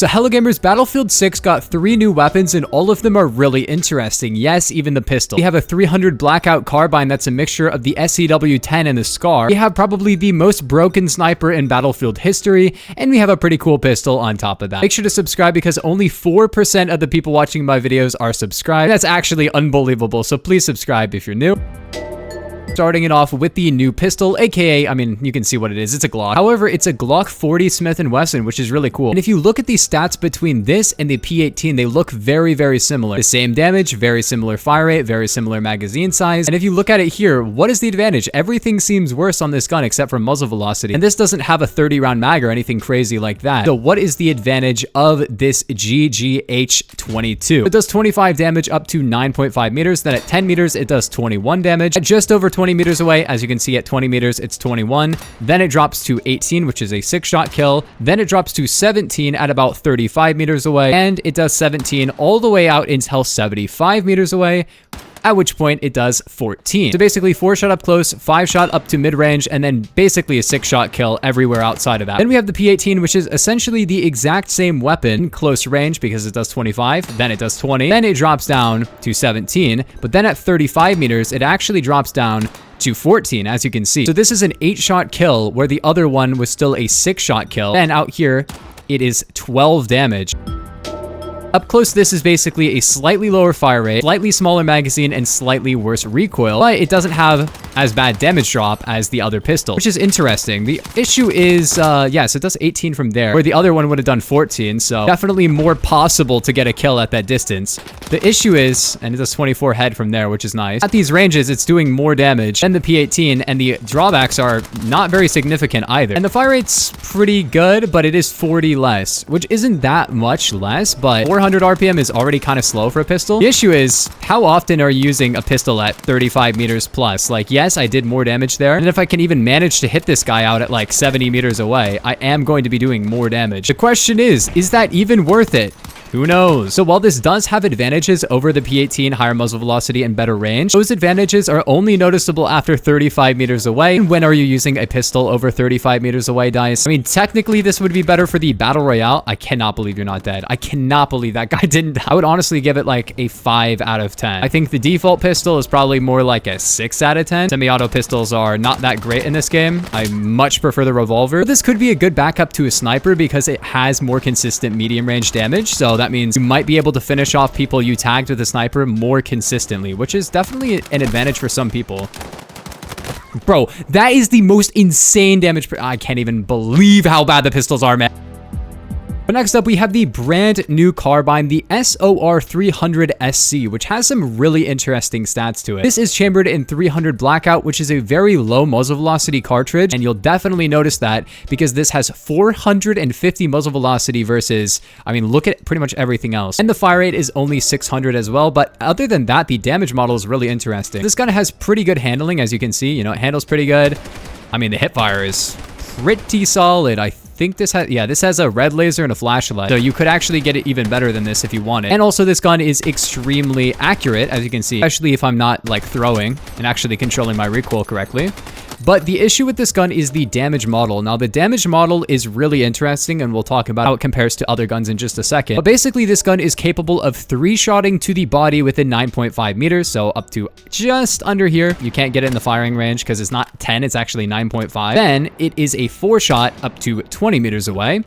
So hello gamers, Battlefield 6 got 3 new weapons and all of them are really interesting. Yes, even the pistol. We have a 300 Blackout carbine that's a mixture of the SCW-10 and the SCAR. We have probably the most broken sniper in Battlefield history, and we have a pretty cool pistol on top of that. Make sure to subscribe because only 4% of the people watching my videos are subscribed. That's actually unbelievable, so please subscribe if you're new. Starting it off with the new pistol, aka, I mean, you can see what it is. It's a Glock. However, it's a Glock 40 Smith & Wesson, which is really cool. And if you look at the stats between this and the P18, they look very, very similar. The same damage, very similar fire rate, very similar magazine size. And if you look at it here, what is the advantage? Everything seems worse on this gun except for muzzle velocity. And this doesn't have a 30-round mag or anything crazy like that. So what is the advantage of this GGH-22? It does 25 damage up to 9.5 meters. Then at 10 meters, it does 21 damage. At just over 20 meters away, as you can see at 20 meters, it's 21. Then it drops to 18, which is a 6-shot kill. Then it drops to 17 at about 35 meters away. And it does 17 all the way out until 75 meters away, at which point it does 14. So basically 4-shot up close, 5-shot up to mid-range, and then basically a 6-shot kill everywhere outside of that. Then we have the P18, which is essentially the exact same weapon, close range, because it does 25, then it does 20, then it drops down to 17, but then at 35 meters, it actually drops down to 14, as you can see. So this is an 8-shot kill, where the other one was still a 6-shot kill. Then out here, it is 12 damage. Up close, this is basically a slightly lower fire rate, slightly smaller magazine, and slightly worse recoil, but it doesn't have as bad damage drop as the other pistol, which is interesting. The issue is, yes, it does 18 from there, where the other one would have done 14, so definitely more possible to get a kill at that distance. The issue is, and it does 24 head from there, which is nice. At these ranges, it's doing more damage than the P18, and the drawbacks are not very significant either. And the fire rate's pretty good, but it is 40 less, which isn't that much less, but 400 RPM is already kind of slow for a pistol. The issue is, how often are you using a pistol at 35 meters plus? Like, yes, I did more damage there, and if I can even manage to hit this guy out at like 70 meters away, I am going to be doing more damage. The question is that even worth it? Who knows? So while this does have advantages over the P18, higher muzzle velocity and better range, those advantages are only noticeable after 35 meters away. And when are you using a pistol over 35 meters away, Dice? I mean, technically this would be better for the battle royale. I cannot believe you're not dead. I cannot believe that guy didn't die. I would honestly give it like a 5 out of 10. I think the default pistol is probably more like a 6 out of 10. Semi-auto pistols are not that great in this game. I much prefer the revolver. But this could be a good backup to a sniper because it has more consistent medium range damage. So that means you might be able to finish off people you tagged with a sniper more consistently, which is definitely an advantage for some people. Bro, that is the most insane damage. I can't even believe how bad the pistols are, man. But next up, we have the brand new carbine, the SOR-300SC, which has some really interesting stats to it. This is chambered in 300 Blackout, which is a very low muzzle velocity cartridge, and you'll definitely notice that because this has 450 muzzle velocity versus, I mean, look at pretty much everything else. And the fire rate is only 600 as well, but other than that, the damage model is really interesting. This gun has pretty good handling, as you can see. You know, it handles pretty good. I mean, the hip fire is pretty solid. I think this has, yeah, this has a red laser and a flashlight, so you could actually get it even better than this if you wanted. And also this gun is extremely accurate, as you can see, especially if I'm not like throwing and actually controlling my recoil correctly. But the issue with this gun is the damage model. Now, the damage model is really interesting, and we'll talk about how it compares to other guns in just a second. But basically, this gun is capable of 3-shotting to the body within 9.5 meters, so up to just under here. You can't get it in the firing range because it's not 10, it's actually 9.5. Then it is a 4-shot up to 20 meters away.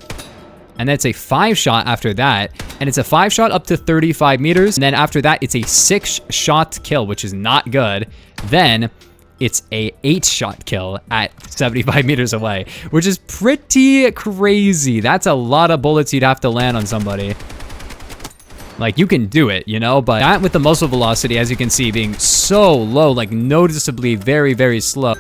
And that's a 5-shot after that. And it's a 5-shot up to 35 meters. And then after that, it's a 6-shot kill, which is not good. Then it's a 8-shot kill at 75 meters away, which is pretty crazy. That's a lot of bullets you'd have to land on somebody. Like, you can do it, you know, but that with the muzzle velocity, as you can see, being so low, like noticeably very, very slow.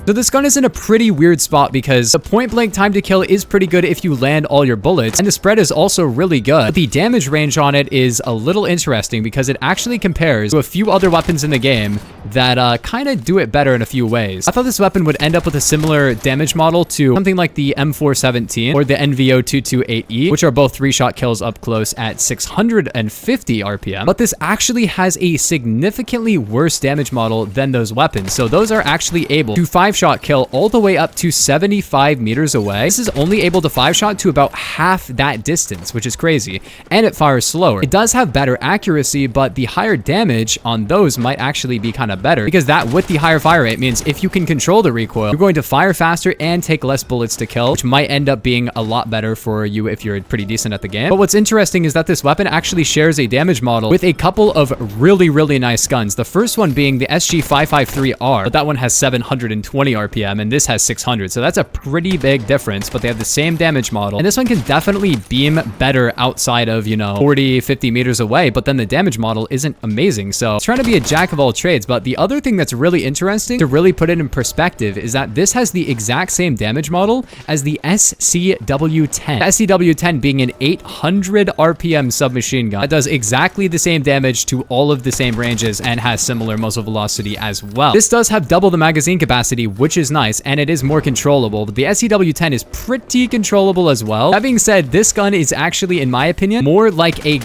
So this gun is in a pretty weird spot because the point blank time to kill is pretty good if you land all your bullets, and the spread is also really good. But the damage range on it is a little interesting because it actually compares to a few other weapons in the game that kind of do it better in a few ways. I thought this weapon would end up with a similar damage model to something like the M417 or the NVO-228E, which are both 3-shot kills up close at 650 RPM. But this actually has a significantly worse damage model than those weapons. So those are actually able to 5 5-shot kill all the way up to 75 meters away. This is only able to 5-shot to about half that distance, which is crazy. And it fires slower. It does have better accuracy, but the higher damage on those might actually be kind of better, because that with the higher fire rate means if you can control the recoil, you're going to fire faster and take less bullets to kill, which might end up being a lot better for you if you're pretty decent at the game. But what's interesting is that this weapon actually shares a damage model with a couple of really nice guns. The first one being the SG-553R, but that one has 720 RPM and this has 600, so that's a pretty big difference, but they have the same damage model. And this one can definitely beam better outside of, you know, 40, 50 meters away, but then the damage model isn't amazing. So it's trying to be a jack of all trades. But the other thing that's really interesting to really put it in perspective is that this has the exact same damage model as the SCW-10. The SCW-10 being an 800 RPM submachine gun that does exactly the same damage to all of the same ranges and has similar muzzle velocity as well. This does have double the magazine capacity, which is nice, and it is more controllable, but the SCW-10 is pretty controllable as well. That being said, this gun is actually, in my opinion, more like a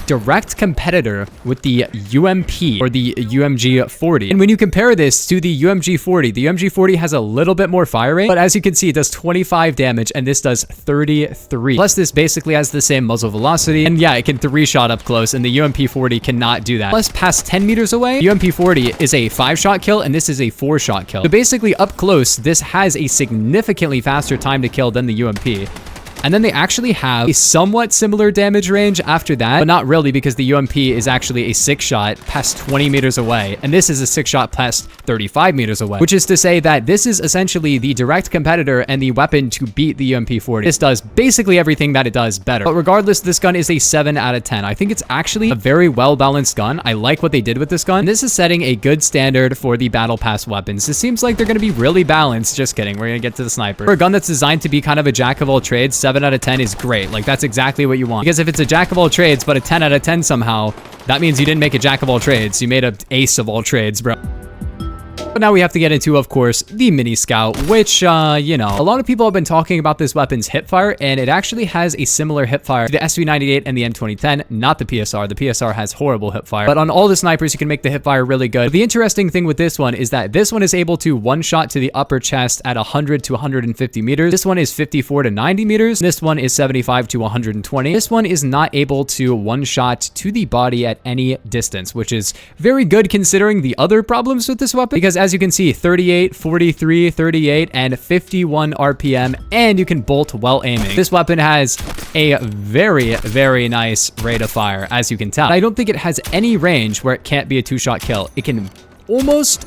direct competitor with the UMP or the UMG-40. And when you compare this to the UMG-40, the UMG-40 has a little bit more fire rate, but as you can see, it does 25 damage and this does 33. Plus, this basically has the same muzzle velocity, and yeah, it can 3-shot up close, and the UMP-40 cannot do that. Plus, past 10 meters away, UMP-40 is a 5-shot kill and this is a 4-shot kill. So basically, up close, this has a significantly faster time to kill than the UMP. And then they actually have a somewhat similar damage range after that, but not really, because the UMP is actually a 6-shot past 20 meters away, and this is a 6-shot past 35 meters away, which is to say that this is essentially the direct competitor and the weapon to beat the UMP-40. This does basically everything that it does better. But regardless, this gun is a 7 out of 10. I think it's actually a very well-balanced gun. I like what they did with this gun. And this is setting a good standard for the Battle Pass weapons. It seems like they're going to be really balanced. Just kidding. We're going to get to the sniper. For a gun that's designed to be kind of a jack of all trades, 7 out of 10 is great. Like, that's exactly what you want. Because if it's a jack of all trades, but a 10 out of 10 somehow, that means you didn't make a jack of all trades. You made an ace of all trades, bro. But now we have to get into, of course, the Mini Scout, which, you know, a lot of people have been talking about this weapon's hipfire, and it actually has a similar hipfire to the SV98 and the M2010, not the PSR. The PSR has horrible hipfire, but on all the snipers, you can make the hipfire really good. But the interesting thing with this one is that this one is able to 1-shot to the upper chest at 100 to 150 meters. This one is 54 to 90 meters. This one is 75 to 120. This one is not able to 1-shot to the body at any distance, which is very good considering the other problems with this weapon, because as you can see, 38, 43, 38, and 51 RPM, and you can bolt while aiming. This weapon has a very nice rate of fire, as you can tell. I don't think it has any range where it can't be a 2-shot kill. It can almost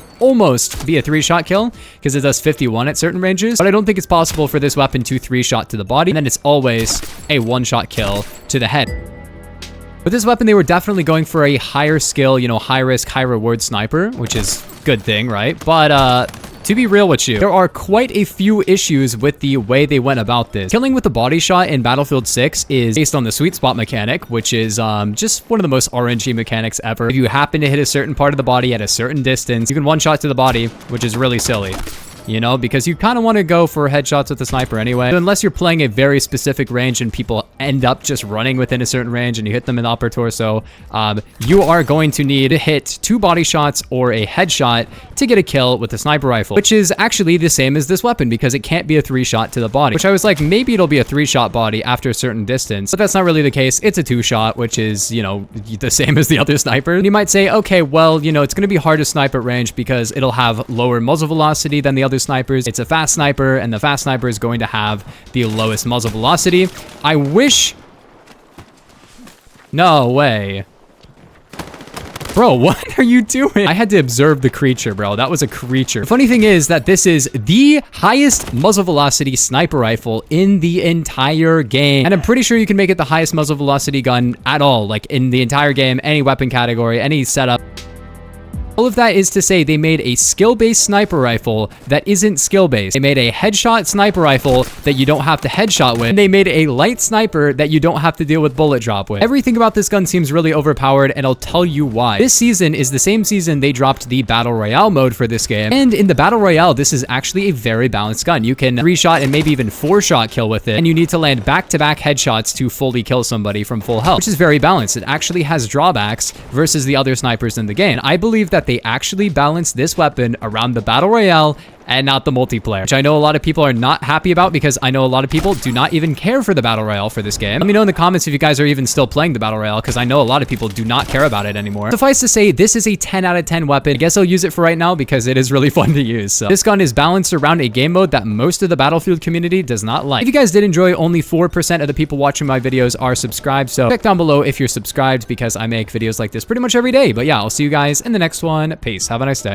be a 3-shot kill because it does 51 at certain ranges, but I don't think it's possible for this weapon to 3-shot to the body, and then it's always a 1-shot kill to the head. With this weapon, they were definitely going for a higher skill, you know, high risk, high reward sniper, which is a good thing, right? But to be real with you, there are quite a few issues with the way they went about this. Killing with the body shot in Battlefield 6 is based on the sweet spot mechanic, which is just one of the most RNG mechanics ever. If you happen to hit a certain part of the body at a certain distance, you can 1-shot to the body, which is really silly. You know, because you kind of want to go for headshots with the sniper anyway. So unless you're playing a very specific range and people end up just running within a certain range and you hit them in the upper torso, you are going to need to hit 2 body shots or a headshot to get a kill with the sniper rifle, which is actually the same as this weapon because it can't be a 3-shot to the body, which I was like, maybe it'll be a 3-shot body after a certain distance, but that's not really the case. It's a 2-shot, which is, you know, the same as the other sniper. And you might say, okay, well, you know, it's going to be hard to snipe at range because it'll have lower muzzle velocity than the other snipers. It's a fast sniper, and the fast sniper is going to have the lowest muzzle velocity. I wish... No way. Bro, what are you doing? I had to observe the creature, bro. That was a creature. The funny thing is that this is the highest muzzle velocity sniper rifle in the entire game. And I'm pretty sure you can make it the highest muzzle velocity gun at all, like in the entire game, any weapon category, any setup. All of that is to say they made a skill-based sniper rifle that isn't skill-based. They made a headshot sniper rifle that you don't have to headshot with. And they made a light sniper that you don't have to deal with bullet drop with. Everything about this gun seems really overpowered, and I'll tell you why. This season is the same season they dropped the Battle Royale mode for this game. And in the Battle Royale, this is actually a very balanced gun. You can 3-shot and maybe even 4-shot kill with it. And you need to land back-to-back headshots to fully kill somebody from full health, which is very balanced. It actually has drawbacks versus the other snipers in the game. I believe that they actually balanced this weapon around the Battle Royale and not the multiplayer, which I know a lot of people are not happy about because I know a lot of people do not even care for the Battle Royale for this game. Let me know in the comments if you guys are even still playing the Battle Royale, because I know a lot of people do not care about it anymore. Suffice to say, this is a 10 out of 10 weapon. I guess I'll use it for right now because it is really fun to use. So this gun is balanced around a game mode that most of the Battlefield community does not like. If you guys did enjoy, only 4% of the people watching my videos are subscribed, so check down below if you're subscribed because I make videos like this pretty much every day. But yeah, I'll see you guys in the next one. Peace. Have a nice day.